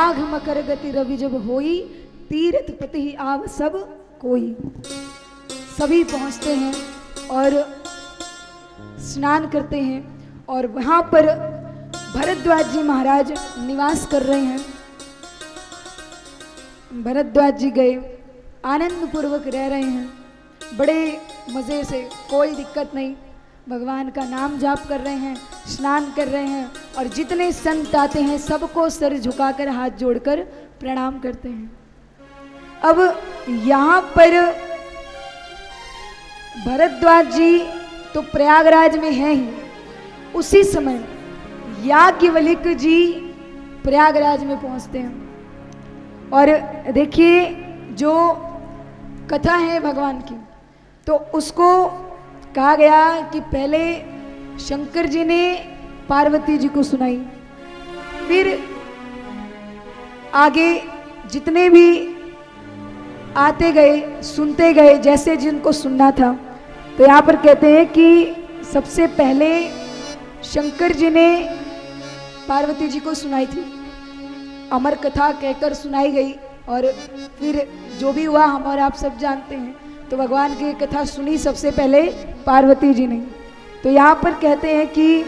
माघ मकर गति रवि जब होई, तीर्थ प्रति आव सब कोई। सभी पहुंचते हैं और स्नान करते हैं और वहां पर भरद्वाज जी महाराज निवास कर रहे हैं। भरद्वाज जी गए, आनंद पूर्वक रह रहे हैं, बड़े मज़े से, कोई दिक्कत नहीं, भगवान का नाम जाप कर रहे हैं, स्नान कर रहे हैं और जितने संत आते हैं सबको सिर झुकाकर हाथ जोड़कर प्रणाम करते हैं। अब यहाँ पर भरद्वाज जी तो प्रयागराज में हैं ही, उसी समय याज्ञवल्क्य जी प्रयागराज में पहुंचते हैं। और देखिए जो कथा है भगवान की, तो उसको कहा गया कि पहले शंकर जी ने पार्वती जी को सुनाई, फिर आगे जितने भी आते गए सुनते गए जैसे जिनको सुनना था। तो यहाँ पर कहते हैं कि सबसे पहले शंकर जी ने पार्वती जी को सुनाई थी, अमर कथा कहकर सुनाई गई और फिर जो भी हुआ हम और आप सब जानते हैं। तो भगवान की कथा सुनी सबसे पहले पार्वती जी ने। तो यहाँ पर कहते हैं कि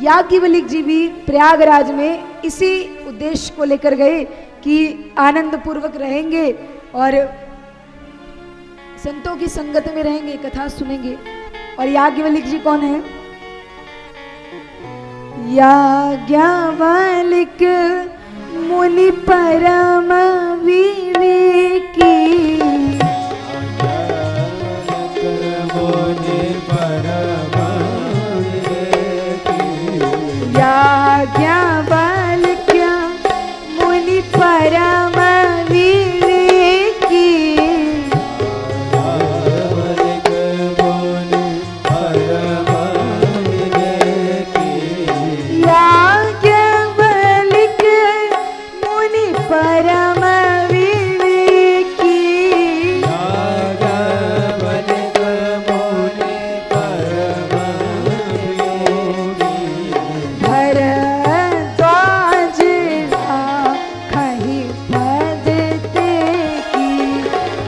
याज्ञवल्क्य जी भी प्रयागराज में इसी उद्देश्य को लेकर गए कि आनंद पूर्वक रहेंगे और संतों की संगत में रहेंगे, कथा सुनेंगे। और याज्ञवल्क्य जी कौन है? याज्ञवल्क्य मुनि परम विवेकी, याज्ञवल्क्य मुनि परम विवेकी, याज्ञवल्क्य मुनि परम विवेकी, भरद्वाज राखहि पद तेकी,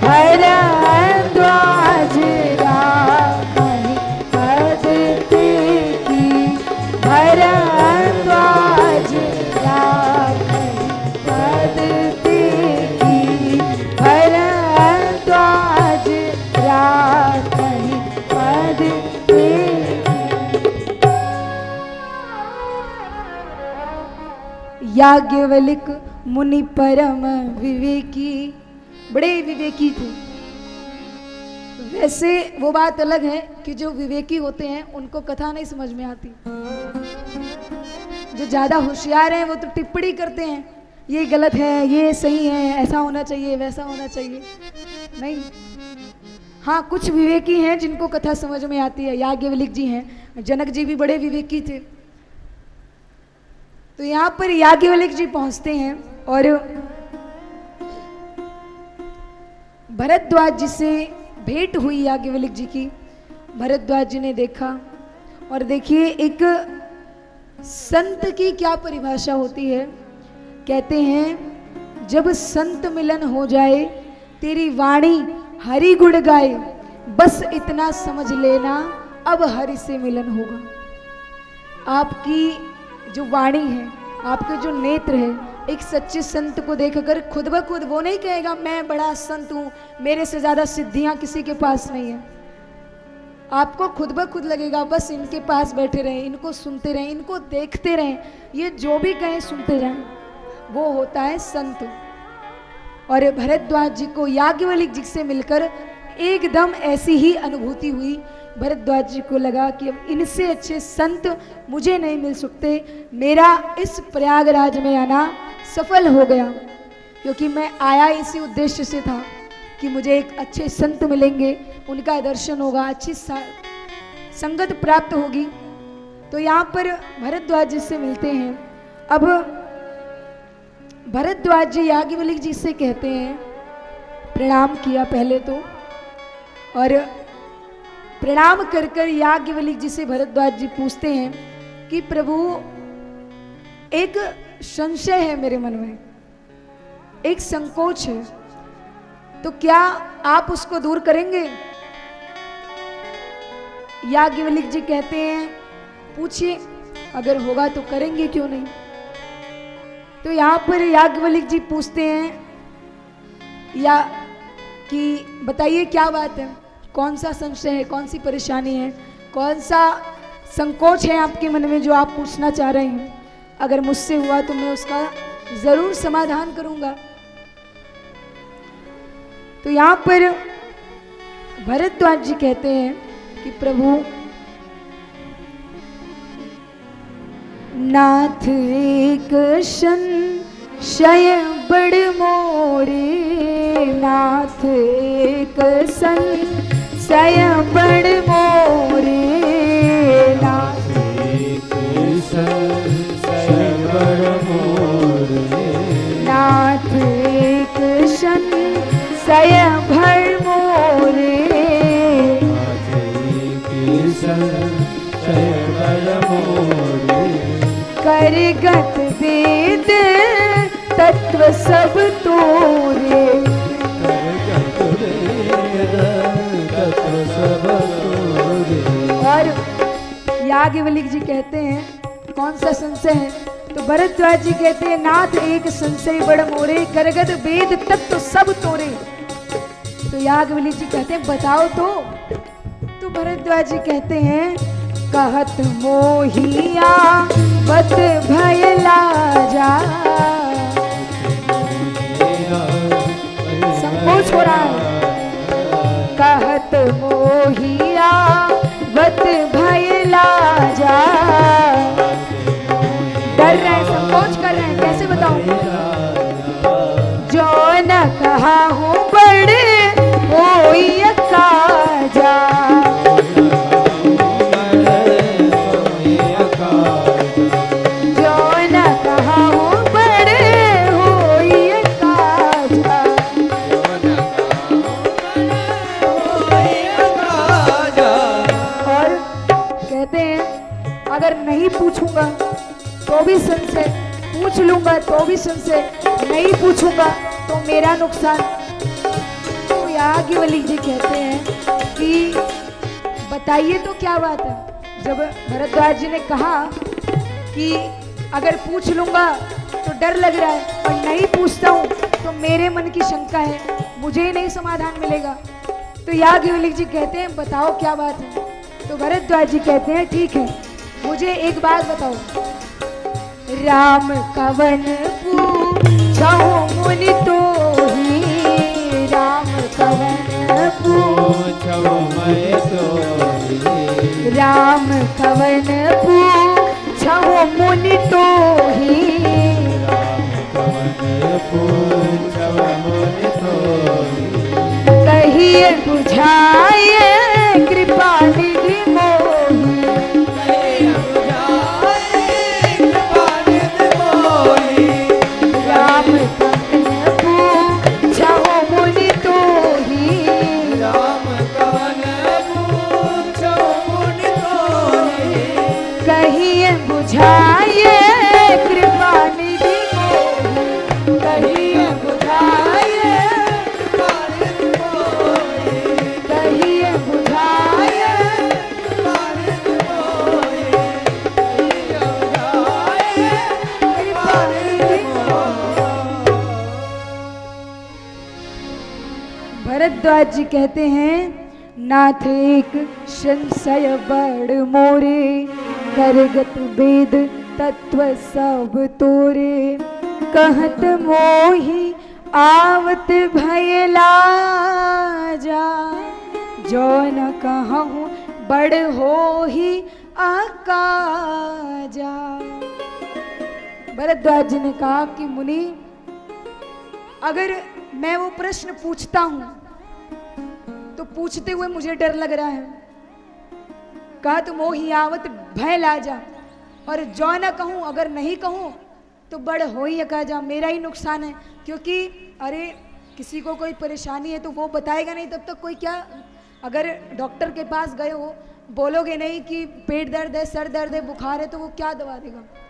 भरद्वाज राखहि पद तेकी, भरद्वाज राखहि पद तेकी, भरद्वाज राखहि पद तेकी। याज्ञवल्क्य मुनि परम विवेकी, बड़े विवेकी थे। वैसे वो बात अलग है कि जो विवेकी होते हैं उनको कथा नहीं समझ में आती, जो ज्यादा होशियार हैं वो तो टिप्पणी करते हैं, ये गलत है, ये सही है, ऐसा होना चाहिए, वैसा होना चाहिए। नहीं, हाँ कुछ विवेकी हैं जिनको कथा समझ में आती है। याज्ञवल्क्य जी हैं, जनक जी भी बड़े विवेकी थे। तो यहाँ पर याज्ञवल्क्य जी पहुंचते हैं और भरद्वाज जी से भेंट हुई याज्ञवल्क्य जी की। भरद्वाज जी ने देखा और देखिए एक संत की क्या परिभाषा होती है। कहते हैं जब संत मिलन हो जाए तेरी वाणी हरि गुण गाए, बस इतना समझ लेना अब हरि से मिलन होगा। आपकी जो वाणी है, आपके जो नेत्र है, एक सच्चे संत को देखकर खुद ब खुद वो नहीं कहेगा मैं बड़ा संत हूँ, मेरे से ज़्यादा सिद्धियाँ किसी के पास नहीं है। आपको खुद ब खुद लगेगा बस इनके पास बैठे रहें, इनको सुनते रहें, इनको देखते रहें, ये जो भी कहें सुनते रहें, वो होता है संत। और भरद्वाज जी को याज्ञवल्क्य जी से मिलकर एकदम ऐसी ही अनुभूति हुई। भरद्वाज जी को लगा कि अब इनसे अच्छे संत मुझे नहीं मिल सकते, मेरा इस प्रयागराज में आना सफल हो गया, क्योंकि मैं आया इसी उद्देश्य से था कि मुझे एक अच्छे संत मिलेंगे, उनका दर्शन होगा, अच्छी संगत प्राप्त होगी। तो यहाँ पर भरद्वाज जी से मिलते हैं। अब भरद्वाज जी याज्ञवल्क्य जी से कहते हैं, प्रणाम किया पहले तो, और प्रणाम कर कर याज्ञवल्क्य जी से भरद्वाज जी पूछते हैं कि प्रभु एक संशय है मेरे मन में, एक संकोच है, तो क्या आप उसको दूर करेंगे? याज्ञवल्क्य जी कहते हैं पूछिए, अगर होगा तो करेंगे, क्यों नहीं। तो यहां पर याज्ञवल्क्य जी पूछते हैं या कि बताइए क्या बात है, कौन सा संशय है, कौन सी परेशानी है, कौन सा संकोच है आपके मन में जो आप पूछना चाह रहे हैं। अगर मुझसे हुआ तो मैं उसका जरूर समाधान करूंगा। तो यहां पर भरद्वाज जी कहते हैं कि प्रभु नाथ एक संशय बड़ मोरे, नाथ एक संशय बड़ मोरे, नाथ एक संशय बड़ मोरे, नाथ एक संशय भर मोरे, नाथ एक संशय बड़ मोरे, करगत वेद तत्व सब तोरे, करगत वेद तत्व सब तोरे। और याज्ञवल्क्य जी कहते हैं कौन सा संशय है, तो भरद्वाज जी कहते हैं नाथ एक संशय बड़ मोरे, करगत वेद तत्व सब तोरे। तो याज्ञवल्क्य जी कहते हैं बताओ तो भरद्वाज जी कहते हैं कहत मोहिया बत भयला जा, संकोच हो रहा है, कहत मोहिया बत भयला जा, डर रहे हैं, संकोच कर रहे हैं, कैसे बताऊं। जो न कहा हूं बड़े होई काजा, अगर नहीं पूछूंगा तो भी संशय, पूछ लूंगा तो भी संशय, नहीं पूछूंगा तो मेरा नुकसान। तो याज्ञवल्क्य जी कहते हैं कि बताइए तो क्या बात है। जब भरद्वाज जी ने कहा कि अगर पूछ लूंगा तो डर लग रहा है और नहीं पूछता हूं तो मेरे मन की शंका है, मुझे ही नहीं समाधान मिलेगा। तो याज्ञवल्क्य जी कहते हैं बताओ क्या बात है। तो भरद्वाज जी कहते हैं ठीक है, मुझे एक बात बताओ, राम कवन पूछहु मुनि तोहि, राम कवन पूछहु मैं तोहि, राम कवन पूछहु मुनि तोहि, राम कवन पूछहु मुनि तोहि, कहिए बुझाए कृपा निधि मोहि, राम कवन पूछहु मुनि तोहि, राम कवन पूछहु मुनि तोहि, कहिए बुझाए कृपा निधि मोहि, कहिए बुझाए कृपा निधि मोहि, कहिए बुझाए कृपा निधि मोहि, कहिए बुझाए कृपा निधि मोहि। भरद्वाज जी कहते हैं नाथ एक संशय बड़ मोरे, करगत वेद तत्व सब तोरे, कहत मोहि आवत भयला जा, जो न कहूँ बड़ होहि आकाजा। भरद्वाज जी ने कहा कि मुनि अगर मैं वो प्रश्न पूछता हूं तो पूछते हुए मुझे डर लग रहा है, कहा तो मोहि आवत भय लाजा, और जो न कहूं अगर नहीं कहूं तो बड़ हो ही अकाजा, मेरा ही नुकसान है। क्योंकि अरे किसी को कोई परेशानी है तो वो बताएगा नहीं, तब तक कोई क्या, अगर डॉक्टर के पास गए हो बोलोगे नहीं कि पेट दर्द है, सर दर्द है, बुखार है, तो वो क्या दवा देगा।